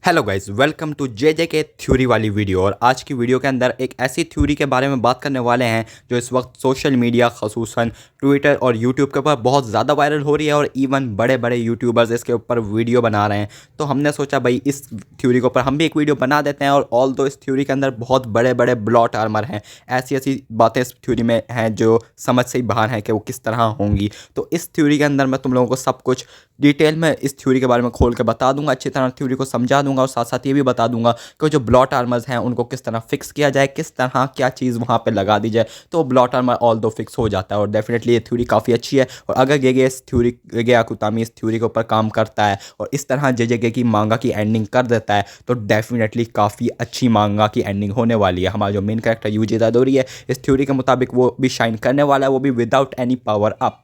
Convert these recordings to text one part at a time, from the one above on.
Hello guys, welcome to जे के theory वाली video. और आज की वीडियो के अंदर एक ऐसी थ्योरी के बारे में बात करने वाले हैं जो इस वक्त सोशल मीडिया ख़ुसूसन ट्विटर और यूट्यूब के ऊपर बहुत ज़्यादा वायरल हो रही है और इवन बड़े बड़े यूट्यूबर्स इसके ऊपर वीडियो बना रहे हैं। तो हमने सोचा भाई इस थ्योरी के ऊपर हम भी एक वीडियो बना देते हैं। और ऑल दो इस थ्योरी के अंदर बहुत बड़े बड़े ब्लॉट आर्मर हैं, ऐसी ऐसी बातें इस थ्योरी में हैं जो समझ से ही बाहर हैं कि वो किस तरह होंगी। तो इस थ्योरी के अंदर मैं तुम लोगों को सब कुछ डिटेल में इस थ्योरी के बारे में खोल के बता दूंगा, अच्छी तरह थ्योरी को समझा दूंगा और साथ साथ ये भी बता दूंगा कि जो ब्लॉट आर्मर्स हैं उनको किस तरह फिक्स किया जाए, किस तरह क्या चीज़ वहाँ पे लगा दी जाए तो ब्लॉट आर्मर ऑल दो फिक्स हो जाता है। और डेफिनेटली ये थ्योरी काफ़ी अच्छी है। और अगर गेगे इस थ्योरी गेगे आकुतामी इस थ्योरी के ऊपर काम करता है और इस तरह जे की मांगा की एंडिंग कर देता है तो डेफिनेटली काफ़ी अच्छी मांगा की एंडिंग होने वाली है। हमारा जो मेन कैरेक्टर यूजी इतादोरी है इस थ्योरी के मुताबिक वो भी शाइन करने वाला है, वो भी विदाउट एनी पावर अप।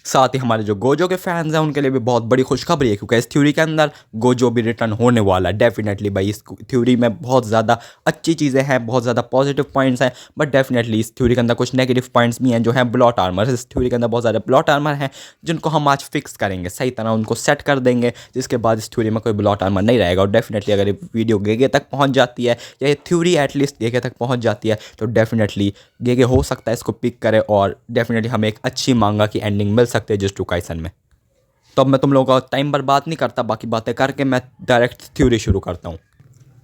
साथ ही हमारे जो गोजो के फैंस हैं उनके लिए भी बहुत बड़ी खुशखबरी है क्योंकि इस थ्योरी के अंदर गोजो भी रिटर्न होने वाला है। डेफिनेटली भाई इस थ्योरी में बहुत ज़्यादा अच्छी चीज़ें हैं, बहुत ज़्यादा पॉजिटिव पॉइंट्स हैं, बट डेफिनेटली इस थ्योरी के अंदर कुछ नेगेटिव पॉइंट्स भी हैं जो हैं ब्लॉट आर्मर। इस थ्योरी के अंदर बहुत सारे ब्लॉट आर्मर हैं जिनको हम आज फिक्स करेंगे, सही तरह उनको सेट कर देंगे, जिसके बाद इस थ्योरी में कोई ब्लॉट आर्मर नहीं रहेगा। और डेफिनेटली अगर ये वीडियो गेगे तक पहुँच जाती है या ये थ्योरी एटलीस्ट गेगे तक पहुँच जाती है तो डेफिनेटली गेगे हो सकता है इसको पिक करे और डेफिनेटली हमें एक अच्छी मांगा की एंडिंग मिल सकती है जस्ट टू काइसन में। तो अब मैं तुम लोगों का टाइम बर्बाद नहीं करता, बाकी बातें करके मैं डायरेक्ट थ्योरी शुरू करता हूँ।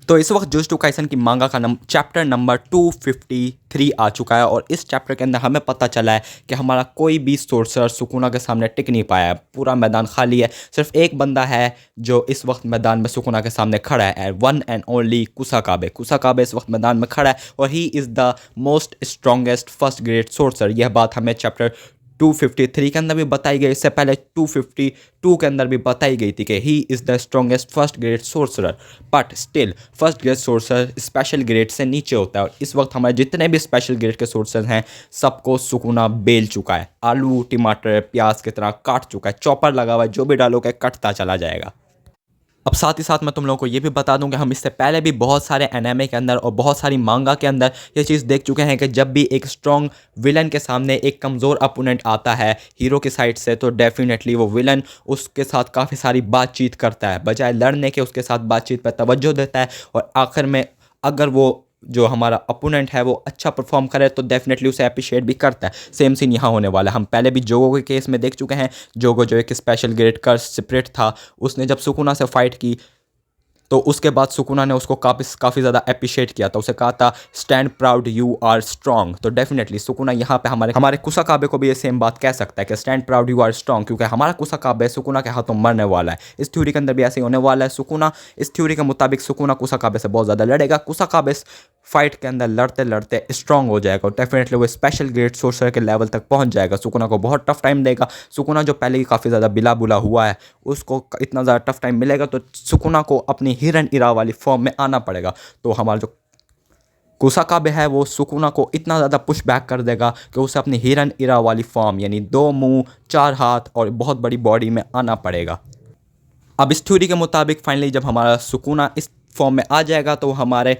तो इस वक्त जुजुत्सु काइसन की मांगा का चैप्टर नंबर 253 आ चुका है और इस चैप्टर के अंदर हमें पता चला है कि हमारा कोई भी सोर्सर सुकुना के सामने टिक नहीं पाया है। पूरा मैदान खाली है, सिर्फ एक बंदा है जो इस वक्त मैदान में सुकुना के सामने खड़ा है, वन एंड ओनली कुसाकाबे। कुसाकाबे इस वक्त मैदान में खड़ा है और he is the most strongest first grade sorcerer. यह बात हमें चैप्टर 253 के अंदर भी बताई गई, इससे पहले 252 के अंदर भी बताई गई थी कि he is the strongest first grade sorcerer. But still first grade sorcerer special grade से नीचे होता है और इस वक्त हमारे जितने भी स्पेशल ग्रेड के सोर्सर हैं सबको सुकुना बेल चुका है, आलू टमाटर प्याज की तरह काट चुका है, चॉपर लगा हुआ है, जो भी डालोगे कटता चला जाएगा। अब साथ ही साथ मैं तुम लोगों को ये भी बता दूं कि हम इससे पहले भी बहुत सारे एनिमे के अंदर और बहुत सारी मांगा के अंदर ये चीज़ देख चुके हैं कि जब भी एक स्ट्रॉन्ग विलन के सामने एक कमज़ोर अपोनेंट आता है हीरो की साइड से तो डेफिनेटली वो विलन उसके साथ काफ़ी सारी बातचीत करता है, बजाय लड़ने के उसके साथ बातचीत पर तवज्जो देता है। और आखिर में अगर वो जो हमारा अपोनेंट है वो अच्छा परफॉर्म करे तो डेफिनेटली उसे अप्रिशिएट भी करता है। सेम सीन यहाँ होने वाला है। हम पहले भी जोगो के केस में देख चुके हैं, जोगो जो एक स्पेशल ग्रेड का स्पिरिट था, उसने जब सुकुना से फाइट की तो उसके बाद सुकुना ने उसको काफ़ी ज़्यादा अप्रिशिएट किया था, उसे कहा था stand proud you are strong. तो डेफिनेटली सुकुना यहाँ पे हमारे कुसाकाबे को भी ये सेम बात कह सकता है कि stand proud you are strong, क्योंकि हमारा कुसाकाबे सुकुना के हाथों मरने वाला है। इस थ्योरी के अंदर भी ऐसे ही होने वाला है। सुकुना इस थ्योरी के मुताबिक सुकुना कुसाकाबे से बहुत ज़्यादा लड़ेगा, कुसाकाबे इस फाइट के अंदर लड़ते लड़ते स्ट्रॉन्ग हो जाएगा और डेफिनेटली वो स्पेशल ग्रेड सोर्सर के लेवल तक पहुंच जाएगा। सुकुना को बहुत टफ टाइम देगा। सुकुना जो पहले ही काफ़ी ज़्यादा बिला बुला हुआ है उसको इतना ज़्यादा टफ टाइम मिलेगा तो सुकुना को अपनी हिरन इरा वाली फॉर्म में आना पड़ेगा। तो हमारा जो कुसाकाबे है वो सुकुना को इतना ज़्यादा पुश बैक कर देगा कि उसे अपनी हिरन इरा वाली फॉर्म यानी 2 मुंह 4 हाथ और बहुत बड़ी बॉडी में आना पड़ेगा। अब इस थ्योरी के मुताबिक फाइनली जब हमारा सुकुना इस फॉर्म में आ जाएगा तो हमारे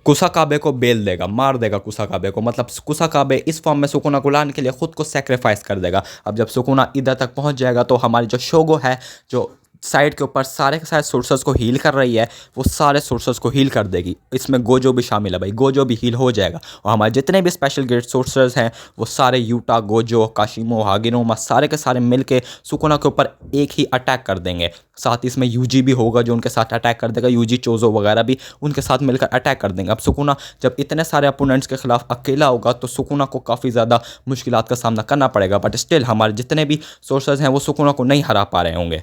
कुसाकाबे को बेल देगा, मार देगा कुसाकाबे को, मतलब कुसाकाबे इस फॉर्म में सुकुना को लाने के लिए खुद को सेक्रीफाइस कर देगा। अब जब सुकुना इधर तक पहुंच जाएगा तो हमारी जो शोगो है जो साइड के ऊपर सारे के सारे सोर्सेस को हील कर रही है वो सारे सोर्सेस को हील कर देगी। इसमें गोजो भी शामिल है भाई, गोजो भी हील हो जाएगा और हमारे जितने भी स्पेशल ग्रेड सोर्सेस हैं वो सारे यूटा गोजो काशिमो हागिनोमा सारे के सारे मिलके सुकुना के ऊपर एक ही अटैक कर देंगे। साथ ही इसमें यूजी भी होगा जो उनके साथ अटैक कर देगा, यूजी चोजो वगैरह भी उनके साथ मिलकर अटैक कर देंगे। अब सुकुना जब इतने सारे अपोनेंट्स के खिलाफ अकेला होगा तो सुकुना को काफ़ी ज़्यादा मुश्किलात का सामना करना पड़ेगा, बट स्टिल हमारे जितने भी सोर्सेज हैं वो सुकुना को नहीं हरा पा रहे होंगे।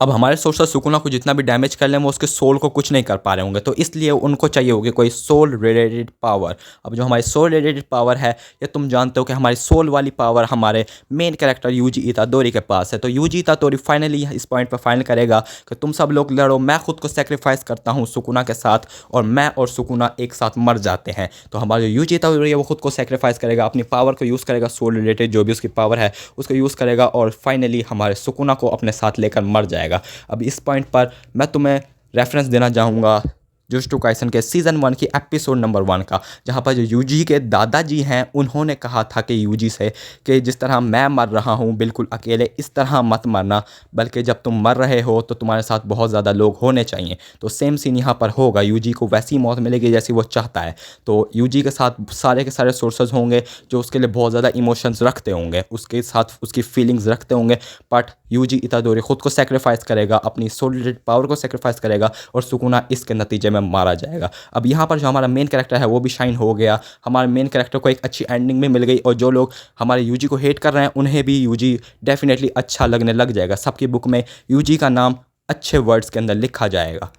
अब हमारे सोर्सर सुकुना को जितना भी डैमेज कर लें वो उसके सोल को कुछ नहीं कर पा रहे होंगे, तो इसलिए उनको चाहिए होगी कोई सोल रिलेटेड पावर। अब जो हमारी सोल रिलेटेड पावर है ये तुम जानते हो कि हमारी सोल वाली पावर हमारे मेन कैरेक्टर यूजी इतादोरी के पास है। तो यूजी इतादोरी फाइनली इस पॉइंट पर फाइनल करेगा कि तुम सब लोग लड़ो, मैं खुद को सेक्रीफाइस करता हूँ सुकुना के साथ और मैं और सुकुना एक साथ मर जाते हैं। तो हमारा जो यूजी इतादोरी है वो खुद को सेक्रीफाइस करेगा, अपनी पावर को यूज़ करेगा, सोल रिलेटेड जो भी उसकी पावर है उसको यूज़ करेगा और फाइनली हमारे सुकुना को अपने साथ लेकर मर जाएगा। अब इस पॉइंट पर मैं तुम्हें रेफरेंस देना चाहूँगा जुजुत्सु काइसन के सीज़न 1 की एपिसोड नंबर 1 का, जहाँ पर जो यूजी के दादाजी हैं उन्होंने कहा था कि यूजी से कि जिस तरह मैं मर रहा हूँ बिल्कुल अकेले, इस तरह मत मरना, बल्कि जब तुम मर रहे हो तो तुम्हारे साथ बहुत ज़्यादा लोग होने चाहिए। तो सेम सीन यहाँ पर होगा, यूजी को वैसी मौत मिलेगी जैसी वो चाहता है। तो यूजी के साथ सारे के सारे सोर्सेज होंगे जो उसके लिए बहुत ज़्यादा इमोशंस रखते होंगे, उसके साथ उसकी फीलिंग्स रखते होंगे, बट यूजी इतादोरी खुद को सेक्रीफाइस करेगा, अपनी सोल रिलेटेड पावर को सेक्रीफाइस करेगा और सुकुना इसके नतीजे में मारा जाएगा। अब यहाँ पर जो हमारा मेन कैरेक्टर है वो भी शाइन हो गया, हमारे मेन कैरेक्टर को एक अच्छी एंडिंग भी मिल गई, और जो लोग हमारे यूजी को हेट कर रहे हैं उन्हें भी यूजी डेफिनेटली अच्छा लगने लग जाएगा। सबकी बुक में यूजी का नाम अच्छे वर्ड्स के अंदर लिखा जाएगा,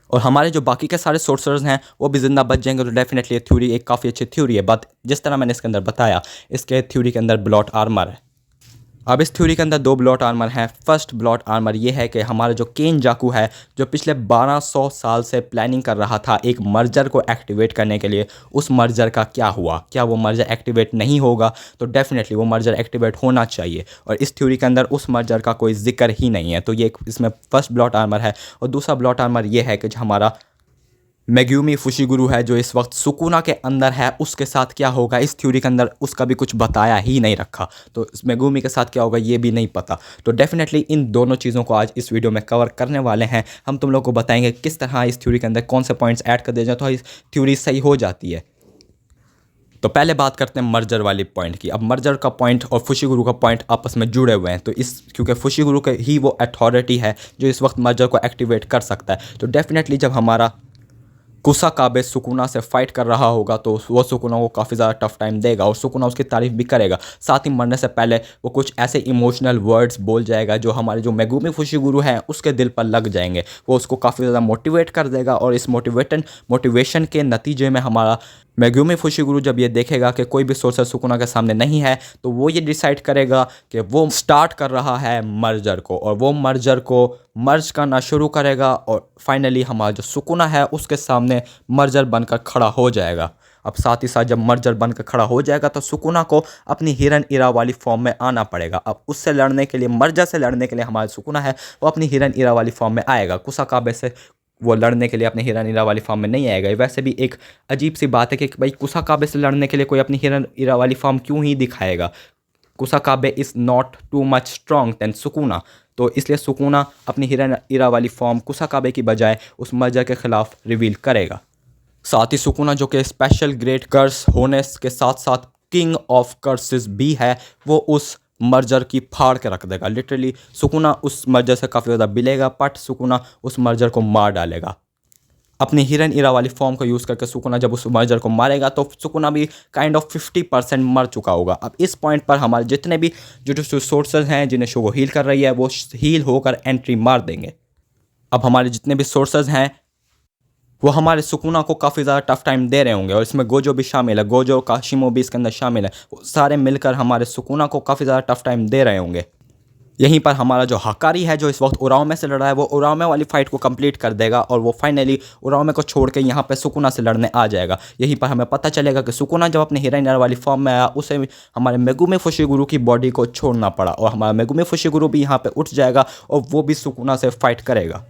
और हमारे जो बाकी के सारे सोर्सर्स हैं वो भी ज़िंदा बच जाएंगे। तो डेफिनेटली ये थ्योरी एक काफ़ी अच्छी थ्योरी है, बट जिस तरह मैंने इसके अंदर बताया, इसके थ्योरी के अंदर ब्लॉट आर्मर है। अब इस थ्योरी के अंदर 2 ब्लॉट आर्मर हैं। फर्स्ट ब्लॉट आर्मर ये है कि हमारा जो केन जाकू है, जो पिछले 1200 साल से प्लानिंग कर रहा था एक मर्जर को एक्टिवेट करने के लिए, उस मर्जर का क्या हुआ? क्या वो मर्जर एक्टिवेट नहीं होगा? तो डेफिनेटली वो मर्जर एक्टिवेट होना चाहिए, और इस थ्योरी के अंदर उस मर्जर का कोई जिक्र ही नहीं है। तो ये इसमें फर्स्ट ब्लॉट आर्मर है। और दूसरा ब्लॉट आर्मर ये है कि जो हमारा मेग्यूमी फुशिगुरु है जो इस वक्त सुकुना के अंदर है, उसके साथ क्या होगा इस थ्योरी के अंदर उसका भी कुछ बताया ही नहीं रखा। तो इस मेग्यूमी के साथ क्या होगा ये भी नहीं पता। तो डेफिनेटली इन दोनों चीज़ों को आज इस वीडियो में कवर करने वाले हैं। हम तुम लोग को बताएंगे किस तरह इस थ्योरी के अंदर कौन से पॉइंट्स ऐड कर दिए जाए तो इस थ्योरी सही हो जाती है। तो पहले बात करते हैं मर्जर वाली पॉइंट की। अब मर्जर का पॉइंट और फुशिगुरु का पॉइंट आपस में जुड़े हुए हैं, तो इस क्योंकि फुशिगुरु के ही वो अथॉरिटी है जो इस वक्त मर्जर को एक्टिवेट कर सकता है। तो डेफिनेटली जब हमारा कुसाकाबे सुकुना से फाइट कर रहा होगा तो वो सुकुना को काफ़ी ज़्यादा टफ टाइम देगा, और सुकुना उसकी तारीफ भी करेगा। साथ ही मरने से पहले वो कुछ ऐसे इमोशनल वर्ड्स बोल जाएगा जो हमारे जो मेगुमी फुशिगुरु हैं उसके दिल पर लग जाएंगे। वो उसको काफ़ी ज़्यादा मोटिवेट कर देगा, और इस मोटिवेशन के नतीजे में हमारा मेग्यूमी फुशिगुरु जब ये देखेगा कि कोई भी सोर्सर सुकुना के सामने नहीं है, तो वो ये डिसाइड करेगा कि वो स्टार्ट कर रहा है मर्जर को, और वो मर्जर को मर्ज करना शुरू करेगा, और फाइनली हमारा जो सुकुना है उसके सामने मर्जर बनकर खड़ा हो जाएगा। अब साथ ही साथ जब मर्जर बनकर खड़ा हो जाएगा तो सुकुना को अपनी हिरन इरा वाली फॉर्म में आना पड़ेगा। अब उससे लड़ने के लिए, मर्जर से लड़ने के लिए हमारा सुकुना है वो अपनी हिरन इरा वाली फॉर्म में आएगा। कुसाकाबे से वो लड़ने के लिए अपनी हिरन इरा वाली फॉर्म में नहीं आएगा। वैसे भी एक अजीब सी बात है कि भाई कुसाकाबे से लड़ने के लिए कोई अपनी हिरन इरा वाली फॉर्म क्यों ही दिखाएगा? Kusakabe is not too much strong than Sukuna, तो इसलिए सुकुना अपनी हिरन इरा वाली फॉर्म कुसाकाबे की बजाय उस मर्जर के खिलाफ रिवील करेगा। साथ ही सुकुना जो कि स्पेशल ग्रेट कर्स होने के साथ साथ किंग ऑफ कर्सेस भी है, वो उस मर्जर की फाड़ के रख देगा। लिटरली सुकुना उस मर्जर से काफ़ी ज़्यादा बिलेगा, बट सुकुना उस मर्जर को मार डालेगा। अपनी हिरन इरा वाली फॉर्म को यूज़ करके सुकुना जब उस मर्जर को मारेगा तो सुकुना भी काइंड ऑफ 50% मर चुका होगा। अब इस पॉइंट पर हमारे जितने भी जो सोर्सेज हैं जिन्हें शो को हील कर रही है वो हील होकर एंट्री मार देंगे। अब हमारे जितने भी सोर्सेज हैं वो हमारे सुकुना को काफ़ी ज़्यादा टफ टाइम दे रहे होंगे, और इसमें गोजो भी शामिल है, गोजो काशिमो भी इसके अंदर शामिल है। वो सारे मिलकर हमारे सुकुना को काफ़ी ज़्यादा टफ टाइम दे रहे होंगे। यहीं पर हमारा जो हकारी है जो इस वक्त उराओमे से लड़ रहा है वो उराओमे वाली फाइट को कंप्लीट कर देगा, और वो फाइनली उराओमे को छोड़ के यहाँ पे सुकुना से लड़ने आ जाएगा। यहीं पर हमें पता चलेगा कि सुकुना जब अपने हिरन वाली फॉर्म में आया उसे हमारे मेगुमी फुशिगुरु की बॉडी को छोड़ना पड़ा, और हमारा मेगुमी फुशिगुरु भी यहाँ पे उठ जाएगा और वो भी सुकुना से फाइट करेगा।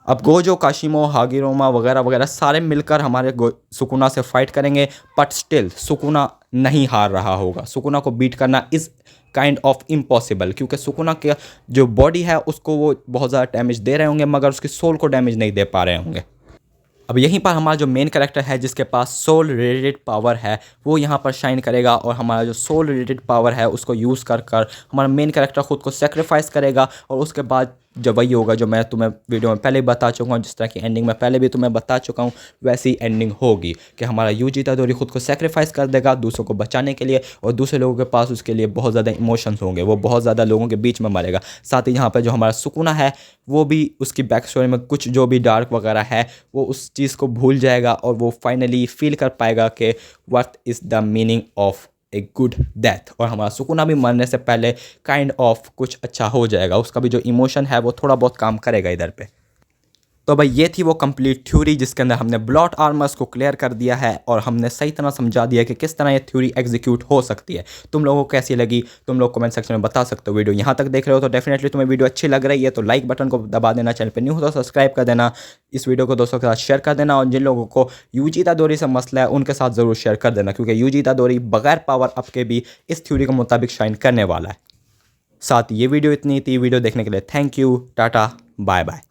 अब गोजो काशिमो हागिरोमा वगैरह वगैरह सारे मिलकर हमारे सुकुना से फाइट करेंगे, बट स्टिल सुकुना नहीं हार रहा होगा। सुकुना को बीट करना इज़ काइंड ऑफ इम्पॉसिबल, क्योंकि सुकुना के जो बॉडी है उसको वो बहुत ज़्यादा डैमेज दे रहे होंगे मगर उसकी सोल को डैमेज नहीं दे पा रहे होंगे। अब यहीं पर हमारा जो मेन कैरेक्टर है जिसके पास सोल रिलेटेड पावर है वो यहाँ पर शाइन करेगा, और हमारा जो सोल रिलेटेड पावर है उसको यूज़ कर हमारा मेन कैरेक्टर खुद को सेक्रीफाइस करेगा, और उसके बाद जब वही होगा जो मैं तुम्हें वीडियो में पहले बता चुका हूँ, जिस तरह की एंडिंग में पहले भी तुम्हें बता चुका हूँ, वैसी एंडिंग होगी कि हमारा यूजी इतादोरी खुद को सेक्रीफाइस कर देगा दूसरों को बचाने के लिए, और दूसरे लोगों के पास उसके लिए बहुत ज़्यादा इमोशंस होंगे, वो बहुत ज़्यादा लोगों के बीच में मरेगा। साथ ही यहाँ पर जो हमारा सुकुना है वो भी उसकी बैक स्टोरी में कुछ जो भी डार्क वगैरह है वो उस चीज़ को भूल जाएगा, और वो फाइनली फील कर पाएगा कि what is the meaning of a good death, और हमारा सुकुना भी मरने से पहले काइंड ऑफ कुछ अच्छा हो जाएगा। उसका भी जो इमोशन है वो थोड़ा बहुत काम करेगा इधर पे। तो भाई ये थी वो कंप्लीट थ्योरी जिसके अंदर हमने ब्लॉट आर्मर्स को क्लियर कर दिया है और हमने सही तरह समझा दिया कि किस तरह ये थ्योरी एग्जीक्यूट हो सकती है। तुम लोगों को कैसी लगी तुम लोग कमेंट सेक्शन में बता सकते हो। वीडियो यहाँ तक देख रहे हो तो डेफिनेटली तुम्हें वीडियो अच्छी लग रही है तो लाइक बटन को दबा देना, चैनल पर न्यू हो तो सब्सक्राइब कर देना, इस वीडियो को दोस्तों के साथ शेयर कर देना और जिन लोगों को यूजिता दोरी से मसला है उनके साथ ज़रूर शेयर कर देना क्योंकि यूजिता दोरी बगैर पावर अप के भी इस थ्योरी के मुताबिक शाइन करने वाला है। साथ ये वीडियो इतनी थी। वीडियो देखने के लिए thank you, tata, bye bye.